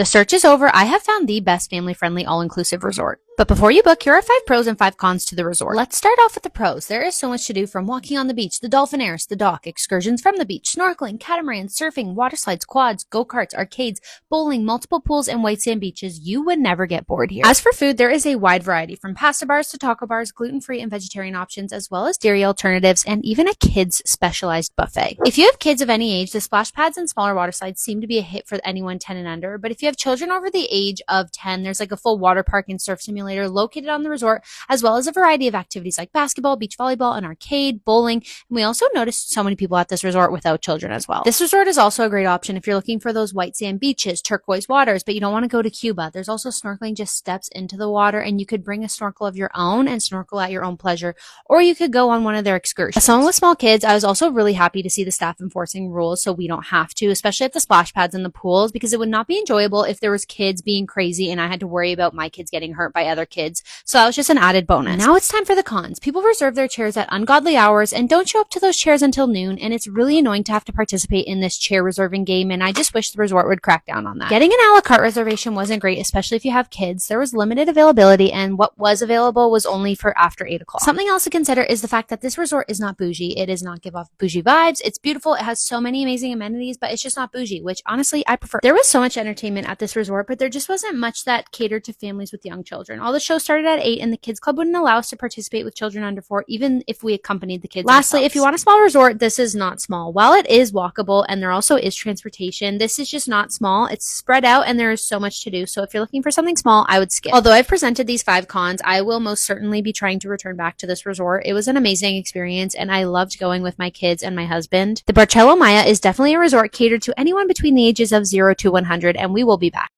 The search is over. I have found the best family-friendly all-inclusive resort. But before you book, here are 5 pros and 5 cons to the resort. Let's start off with the pros. There is so much to do, from walking on the beach, the dolphinaires, the dock, excursions from the beach, snorkeling, catamarans, surfing, water slides, quads, go-karts, arcades, bowling, multiple pools, and white sand beaches. You would never get bored here. As for food, there is a wide variety, from pasta bars to taco bars, gluten-free and vegetarian options, as well as dairy alternatives, and even a kids' specialized buffet. If you have kids of any age, the splash pads and smaller water slides seem to be a hit for anyone 10 and under. But if you have children over the age of 10, there's like a full water park and surf simulator located on the resort, as well as a variety of activities like basketball, beach volleyball, an arcade, bowling. And we also noticed so many people at this resort without children as well. This resort is also a great option if you're looking for those white sand beaches, turquoise waters, but you don't want to go to Cuba. There's also snorkeling just steps into the water, and you could bring a snorkel of your own and snorkel at your own pleasure, or you could go on one of their excursions. As someone with small kids, I was also really happy to see the staff enforcing rules so we don't have to, especially at the splash pads and the pools, because it would not be enjoyable if there was kids being crazy and I had to worry about my kids getting hurt by other kids. So that was just an added bonus. Now it's time for the cons. People reserve their chairs at ungodly hours and don't show up to those chairs until noon, and it's really annoying to have to participate in this chair reserving game, and I just wish the resort would crack down on that. Getting an a la carte reservation wasn't great, especially if you have kids. There was limited availability, and what was available was only for after 8 o'clock. Something else to consider is the fact that this resort is not bougie. It does not give off bougie vibes. It's beautiful. It has so many amazing amenities, but it's just not bougie, which honestly I prefer. There was so much entertainment at this resort, but there just wasn't much that catered to families with young children. All the shows started at 8, and the kids club wouldn't allow us to participate with children under 4, even if we accompanied the kids. Lastly, if you want a small resort, this is not small. While it is walkable and there also is transportation, this is just not small. It's spread out and there is so much to do. So if you're looking for something small, I would skip. Although I've presented these 5 cons, I will most certainly be trying to return back to this resort. It was an amazing experience and I loved going with my kids and my husband. The Barceló Maya is definitely a resort catered to anyone between the ages of 0 to 100, and we will be back.